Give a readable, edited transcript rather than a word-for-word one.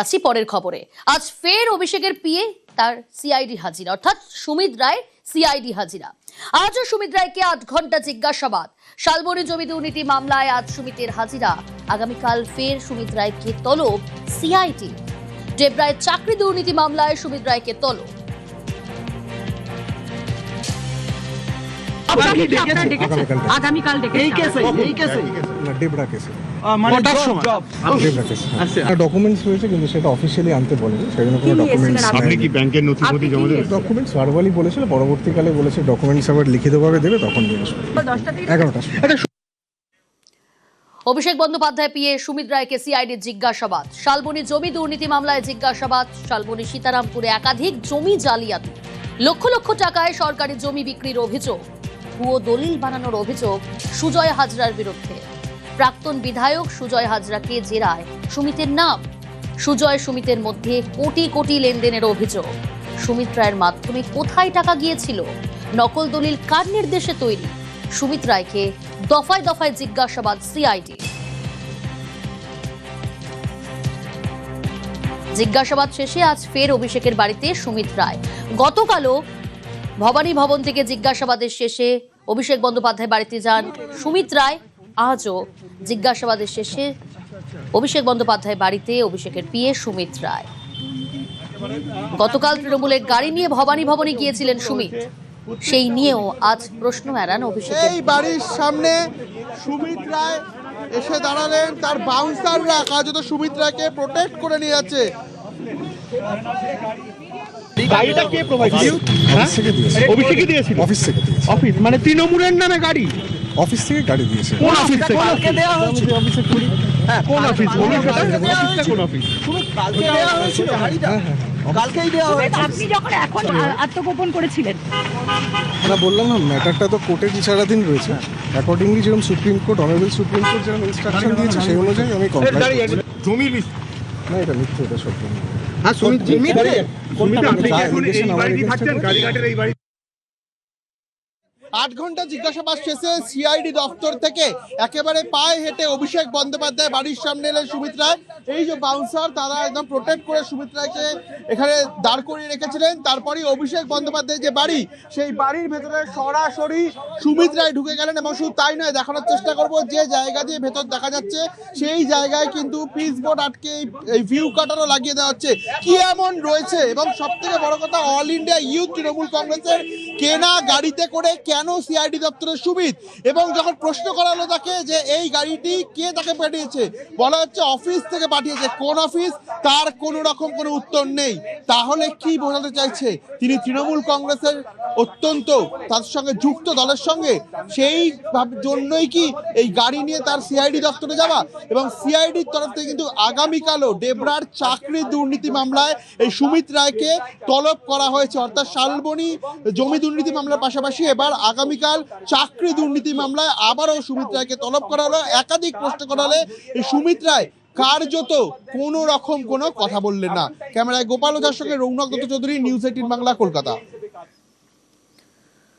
আসছি পরের খবরে। আজ ফের অভিষেকের পিএ তার সিআইডি হাজিরা, অর্থাৎ সুমিত রায় সিআইডি হাজিরা। আজও সুমিত রায়কে 8 ঘন্টা জিজ্ঞাসাবাদ। শালবনী জমি দুর্নীতি মামলায় আজ সুমিতের হাজিরা। আগামীকাল ফের সুমিত রায়কে তলব সিআইডি। ডেবরায় চাকরি দুর্নীতি মামলায় সুমিত রায়কে তলব। আগামীকাল ডকুমেন্টস রয়েছে কিন্তু সেটা অফিসিয়ালি আনতে বলেনি, সেজন্য কোনো ডকুমেন্টস। আপনি কি ব্যাংকের নথিপত্র জমা দেবেন? ডকুমেন্টস ভার্বালি বলেছিল, পরবর্তীকালে বলেছে ডকুমেন্টস আবার লিখিতভাবে দেবে, তখন দেবে 11টার সময়। অভিষেক বন্দ্যোপাধ্যায় পিএ সুমিত রায়কে সিআইডির জিজ্ঞাসাবাদ। শালবনী জমি দুর্নীতি মামলায় জিজ্ঞাসাবাদ। শালবনী সীতারামপুরে একাধিক জমি জালিয়াতি, লক্ষ লক্ষ টাকায় সরকারি জমি বিক্রির অভিযোগ, ভুয়ো দলিল বানানোর অভিযোগ সুজয় হাজরার বিরুদ্ধে। প্রাক্তন বিধায়ক সুজয় হাজরাকে জেরায় সুমিতের নাম। সুজয় সুমিতের মধ্যে কোটি কোটি লেনদেনের অভিযোগ। সুমিত রায়ের মাধ্যমে কোথায় টাকা গিয়েছিল, নকল দলিল কার নির্দেশে তৈরি? সুমিত রায়কে দফায় দফায় জিজ্ঞাসাবাদ সিআইডি। জিজ্ঞাসাবাদ শেষে আজ ফের অভিষেকের বাড়িতে সুমিত রায়। গতকালও ভবানী ভবন থেকে জিজ্ঞাসাবাদের শেষে অভিষেক বন্দ্যোপাধ্যায় বাড়িতে যান সুমিত রায়। আজও জিজ্ঞাসাবাদের শেষে অভিষেক বন্দ্যোপাধ্যায় বাড়িতে অভিষেকের পিএ সুমিত রায়। গতকাল তৃণমূলের গাড়ি নিয়ে ভবানী ভবনে গিয়েছিলেন সুমিত, সেই নিয়েও আজ প্রশ্ন এড়ান অভিষেক। এই বাড়ির সামনে সুমিত রায় এসে দাঁড়ালেন, তার বাউন্সাররা কার্যত সুমিত রায়কে প্রোটেক্ট করে নিয়ে যাচ্ছে। গাড়িটা কে প্রোভাইড করেছে? অভিষেকই দিয়েছিল। অফিস থেকে দিয়েছে। অফিস মানে তৃণমূলের নামে গাড়ি? অফিস থেকে গাড়ি দিয়েছে। কোন অফিস থেকে? কালকে দেওয়া হয়েছিল অফিসে করি। হ্যাঁ, কোন অফিস? অফিসটা কোন অফিস? কালকে দেওয়া হয়েছিল গাড়িটা, কালকেই দেওয়া হয়েছিল। আপনি যখন এখন আত্মগোপন করেছিলেন, আমরা বললাম না, ম্যাটারটা তো কোর্টের বিচারাধীন রয়েছে। অ্যাকর্ডিংলি যেরকম supreme court, honourable supreme court যেরকম ইনস্ট্রাকশন দিয়েছে সেই অনুযায়ী আমি কমপ্লাই করছি। জমির না, এটা মিথ্যে, এটা সত্য নয়। হ্যাঁ, সুমিত আপনি কি এখন এই আমার বাড়িতে against থাকছেন? গাড়িঘাটের এই বাড়ি 8 ঘন্টা জিজ্ঞাসাবাদ শেষে সিআইডি দপ্তর থেকে একেবারে পায়ে হেঁটে অভিষেক বন্দ্যোপাধ্যায় বাড়ির সামনে এলেন সুমিত রায়। এই যে বাউন্সার, তারা একদম প্রোটেক্ট করে সুমিত রায়কে এখানে দাঁড় করিয়ে রেখেছিলেন। তারপরেই অভিষেক বন্দ্যোপাধ্যায়ের যে বাড়ি, সেই বাড়ির ভেতরে সরাসরি সুমিত রায় ঢুকে গেলেন। এবং শুধু তাই নয়, দেখানোর চেষ্টা করব যে জায়গা দিয়ে ভেতর দেখা যাচ্ছে সেই জায়গায় কিন্তু পিচ বোর্ড আটকে এই ভিউ কাটারও লাগিয়ে দেওয়া হচ্ছে। কি এমন রয়েছে, এবং সব থেকে বড় কথা, অল ইন্ডিয়া ইউথ তৃণমূল কংগ্রেসের কেনা গাড়িতে করে কেন সিআইডি দপ্তরে সুমিত? এবং যখন প্রশ্ন করা হলো তাকে যে এই গাড়িটি কে তাকে পাঠিয়েছে, বলা হচ্ছে অফিস থেকে পাঠিয়েছে। কোন অফিস, তার কোনো রকম কোনো উত্তর নেই। তাহলে কি বোঝাতে চাইছে? তিনি তৃণমূল কংগ্রেসের অত্যন্ত তার সঙ্গে যুক্ত দলের সঙ্গে, সেই জন্যই কি এই গাড়ি নিয়ে তার সিআইডি দপ্তরে যাওয়া? এবং সিআইডির তরফ থেকে কিন্তু আগামীকালও ডেবরার চাকরি দুর্নীতি মামলায় এই সুমিত রায়কে তলব করা হয়েছে। অর্থাৎ শালবনী জমি দুর্নীতি মামলার পাশাপাশি এবার আগামীকাল চাকরি দুর্নীতি মামলায় আবারও সুমিত রায়কে তলব করা হলো। একাধিক প্রশ্ন করা হলে এই সুমিত রায় কার্যত কোনো রকম কোনো কথা বললেন না। ক্যামেরায় গোপাল ওঝার সঙ্গে রৌনক দত্ত চৌধুরী, নিউজ 18 বাংলা, কলকাতা।